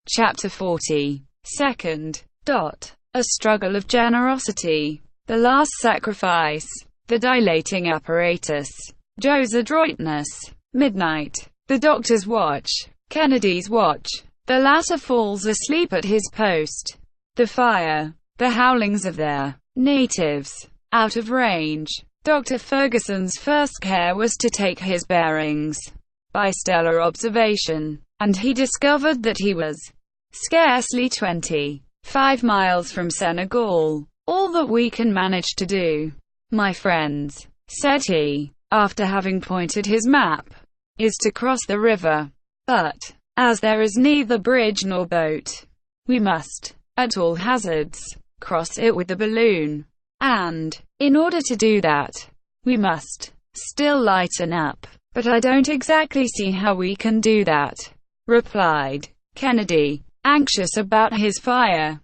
Chapter 40. Second. A struggle of generosity. The last sacrifice. The dilating apparatus. Joe's adroitness. Midnight. The doctor's watch. Kennedy's watch. The latter falls asleep at his post. The fire. The howlings of their natives. Out of range. Dr. Ferguson's first care was to take his bearings by stellar observation, and he discovered that he was scarcely 25 miles from Senegal. All that we can manage to do, my friends, said he, after having pointed his map, is to cross the river. But, as there is neither bridge nor boat, we must, at all hazards, cross it with the balloon. And, in order to do that, we must still lighten up. But I don't exactly see how we can do that, replied Kennedy, anxious about his firearms,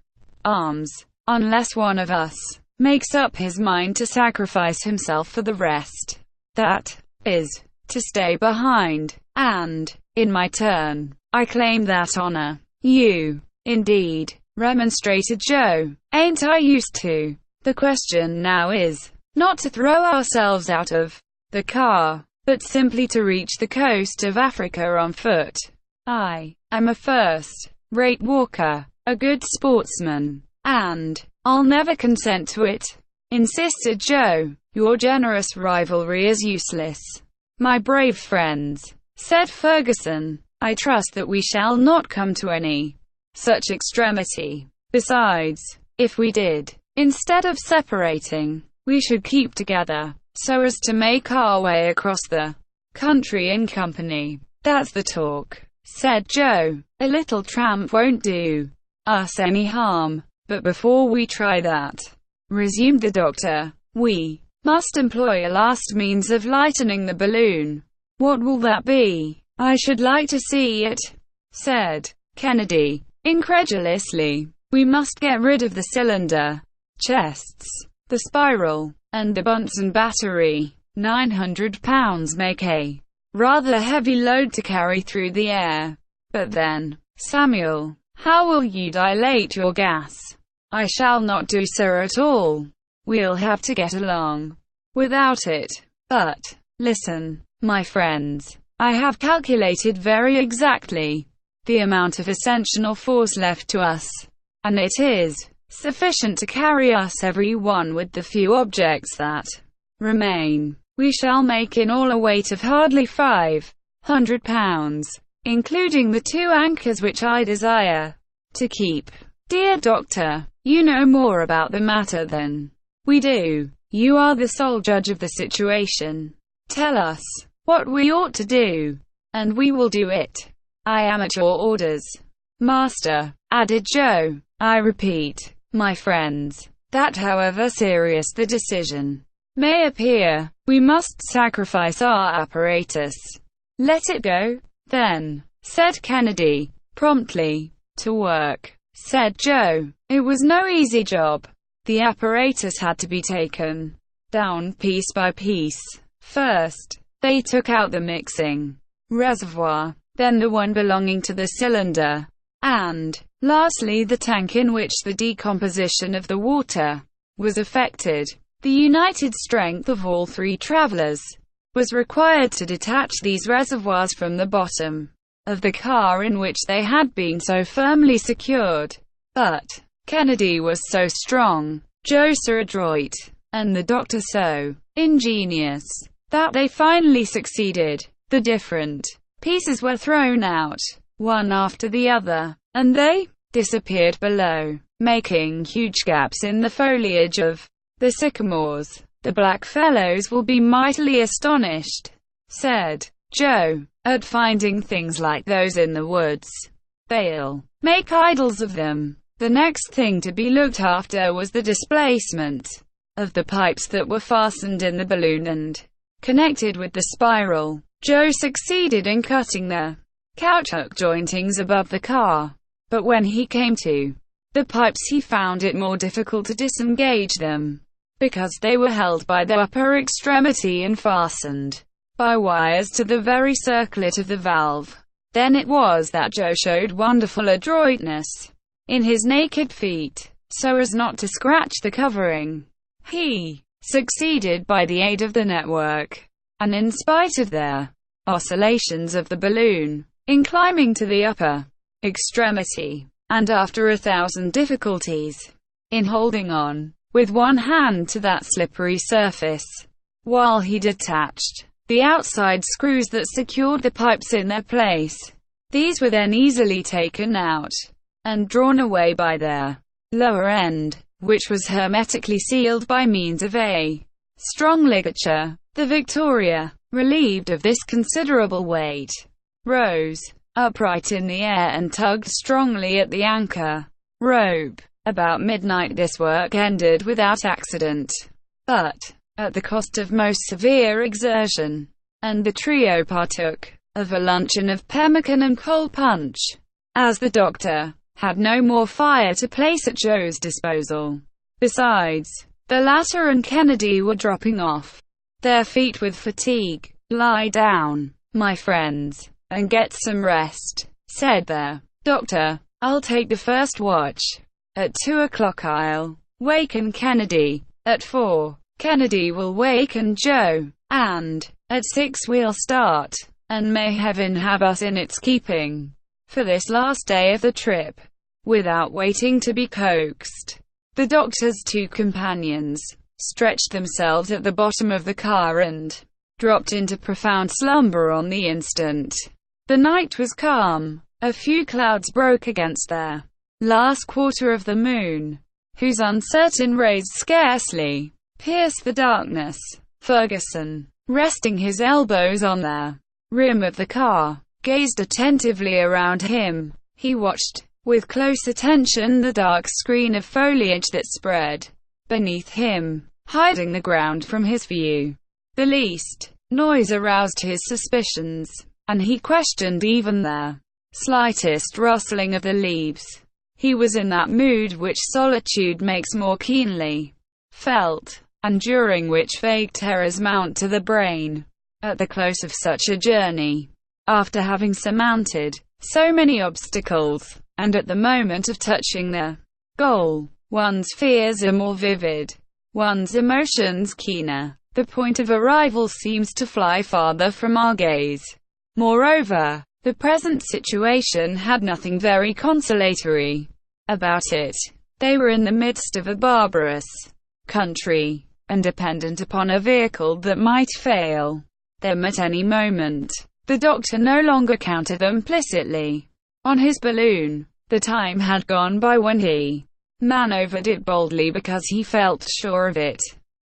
unless one of us makes up his mind to sacrifice himself for the rest. That is, to stay behind, and, in my turn, I claim that honor. You, indeed, remonstrated Joe. Ain't I used to? The question now is, not to throw ourselves out of the car, but simply to reach the coast of Africa on foot. I am a first-rate walker, a good sportsman, and I'll never consent to it, insisted Joe. Your generous rivalry is useless, my brave friends, said Ferguson. I trust that we shall not come to any such extremity. Besides, if we did, instead of separating, we should keep together, so as to make our way across the country in company. That's the talk, said Joe. A little tramp won't do us any harm. But before we try that, resumed the doctor, we must employ a last means of lightening the balloon. What will that be? I should like to see it, said Kennedy, incredulously. We must get rid of the cylinder chests, the spiral, and the Bunsen battery. 900 pounds make a rather heavy load to carry through the air. But then, Samuel, how will you dilate your gas? I shall not do so at all. We'll have to get along without it. But, listen, my friends, I have calculated very exactly the amount of ascensional force left to us, and it is sufficient to carry us every one with the few objects that remain. We shall make in all a weight of hardly 500 pounds, including the 2 anchors which I desire to keep. Dear Doctor, you know more about the matter than we do. You are the sole judge of the situation. Tell us what we ought to do, and we will do it. I am at your orders, Master, added Joe. I repeat, my friends, that however serious the decision may appear, we must sacrifice our apparatus. Let it go, then, said Kennedy, promptly. To work, said Joe. It was no easy job. The apparatus had to be taken down piece by piece. First, they took out the mixing reservoir, then the one belonging to the cylinder, and, lastly, the tank in which the decomposition of the water was effected. The united strength of all 3 travelers was required to detach these reservoirs from the bottom of the car in which they had been so firmly secured. But Kennedy was so strong, Joe so adroit, and the doctor so ingenious, that they finally succeeded. The different pieces were thrown out, one after the other, and they disappeared below, making huge gaps in the foliage of the sycamores. The blackfellows will be mightily astonished, said Joe, at finding things like those in the woods. They'll make idols of them. The next thing to be looked after was the displacement of the pipes that were fastened in the balloon and connected with the spiral. Joe succeeded in cutting the caoutchouc jointings above the car, but when he came to the pipes he found it more difficult to disengage them, because they were held by the upper extremity and fastened by wires to the very circlet of the valve. Then it was that Joe showed wonderful adroitness in his naked feet, so as not to scratch the covering. He succeeded by the aid of the network, and in spite of their oscillations of the balloon, in climbing to the upper extremity, and after 1,000 difficulties, in holding on with one hand to that slippery surface, while he detached the outside screws that secured the pipes in their place. These were then easily taken out and drawn away by their lower end, which was hermetically sealed by means of a strong ligature. The Victoria, relieved of this considerable weight, rose upright in the air and tugged strongly at the anchor rope. About midnight this work ended without accident, but at the cost of most severe exertion, and the trio partook of a luncheon of pemmican and cold punch, as the doctor had no more fire to place at Joe's disposal. Besides, the latter and Kennedy were dropping off their feet with fatigue. "Lie down, my friends, and get some rest," said the doctor. "I'll take the first watch. At 2 o'clock I'll waken Kennedy. At 4, Kennedy will waken Joe. And at 6 we'll start. And may heaven have us in its keeping for this last day of the trip." Without waiting to be coaxed, the doctor's two companions stretched themselves at the bottom of the car and dropped into profound slumber on the instant. The night was calm. A few clouds broke against their last quarter of the moon, whose uncertain rays scarcely pierced the darkness. Ferguson, resting his elbows on the rim of the car, gazed attentively around him. He watched with close attention the dark screen of foliage that spread beneath him, hiding the ground from his view. The least noise aroused his suspicions, and he questioned even the slightest rustling of the leaves. He was in that mood which solitude makes more keenly felt, and during which vague terrors mount to the brain at the close of such a journey. After having surmounted so many obstacles, and at the moment of touching the goal, one's fears are more vivid, one's emotions keener. The point of arrival seems to fly farther from our gaze. Moreover, the present situation had nothing very consolatory about it. They were in the midst of a barbarous country, and dependent upon a vehicle that might fail them at any moment. The doctor no longer counted implicitly on his balloon. The time had gone by when he maneuvered it boldly because he felt sure of it.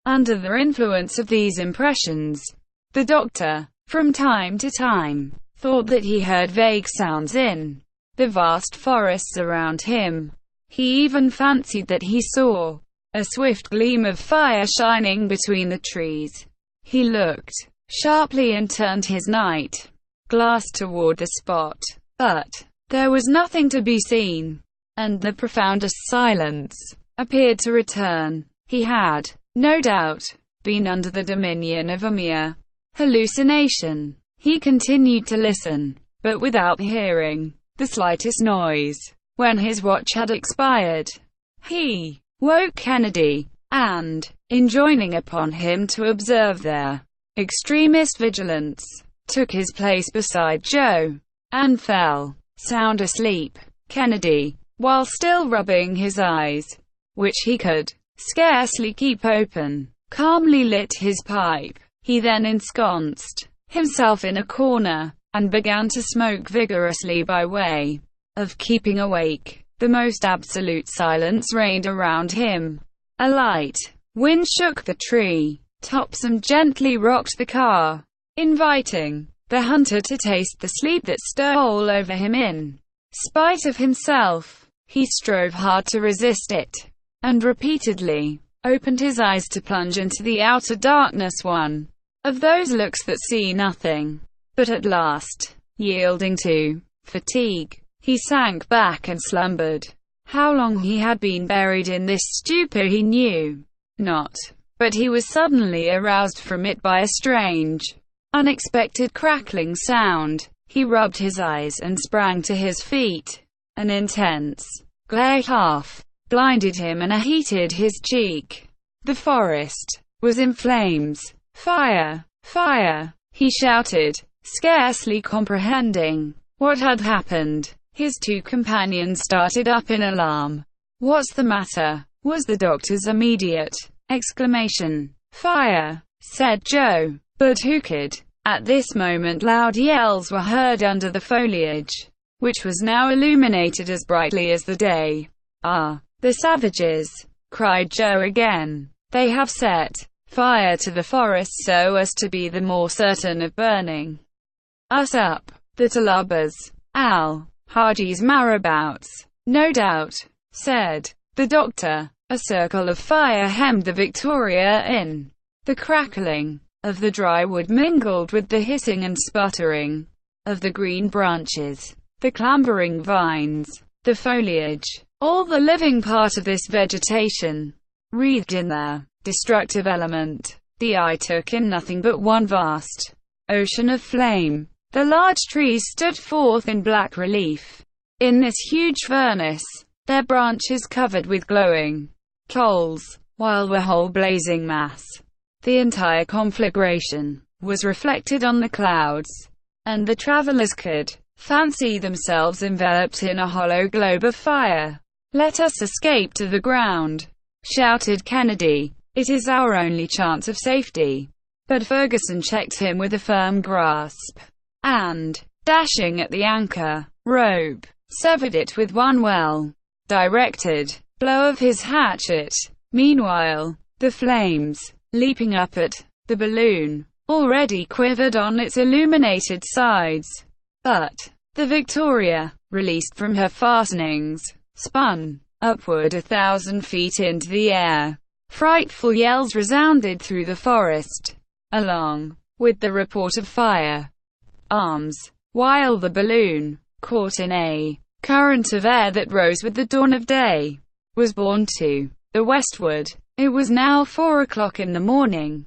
Under the influence of these impressions, the doctor, from time to time, thought that he heard vague sounds in the vast forests around him. He even fancied that he saw a swift gleam of fire shining between the trees. He looked sharply and turned his night glass toward the spot, but there was nothing to be seen, and the profoundest silence appeared to return. He had, no doubt, been under the dominion of a mere hallucination. He continued to listen, but without hearing the slightest noise. When his watch had expired, he woke Kennedy, and, enjoining upon him to observe their extremest vigilance, took his place beside Joe, and fell sound asleep. Kennedy, while still rubbing his eyes, which he could scarcely keep open, calmly lit his pipe. He then ensconced himself in a corner, and began to smoke vigorously by way of keeping awake. The most absolute silence reigned around him. A light wind shook the tree tops and gently rocked the car, inviting the hunter to taste the sleep that stole over him. In spite of himself, he strove hard to resist it, and repeatedly opened his eyes to plunge into the outer darkness, one of those looks that see nothing. But at last, yielding to fatigue, he sank back and slumbered. How long he had been buried in this stupor he knew not, but he was suddenly aroused from it by a strange, unexpected crackling sound. He rubbed his eyes and sprang to his feet. An intense glare half blinded him and heated his cheek. The forest was in flames. Fire! Fire! He shouted, scarcely comprehending what had happened. His two companions started up in alarm. "What's the matter?" was the doctor's immediate exclamation. "Fire," said Joe. But who could? At this moment loud yells were heard under the foliage, which was now illuminated as brightly as the day. "Ah, the savages!" cried Joe again. "They have set fire to the forest so as to be the more certain of burning us up. The Talubas, Al Haji's marabouts, no doubt," said the doctor. A circle of fire hemmed the Victoria in. The crackling of the dry wood mingled with the hissing and sputtering of the green branches, the clambering vines, the foliage. All the living part of this vegetation wreathed in their destructive element. The eye took in nothing but one vast ocean of flame. The large trees stood forth in black relief in this huge furnace, their branches covered with glowing coals, while the whole blazing mass, the entire conflagration, was reflected on the clouds, and the travelers could fancy themselves enveloped in a hollow globe of fire. "Let us escape to the ground," shouted Kennedy. "It is our only chance of safety." But Ferguson checked him with a firm grasp, and, dashing at the anchor rope, severed it with one well-directed blow of his hatchet. Meanwhile, the flames, leaping up at the balloon, already quivered on its illuminated sides. But the Victoria, released from her fastenings, spun upward 1,000 feet into the air. Frightful yells resounded through the forest, along with the report of fire arms, while the balloon, caught in a current of air that rose with the dawn of day, was borne to the westward. It was now 4 o'clock in the morning.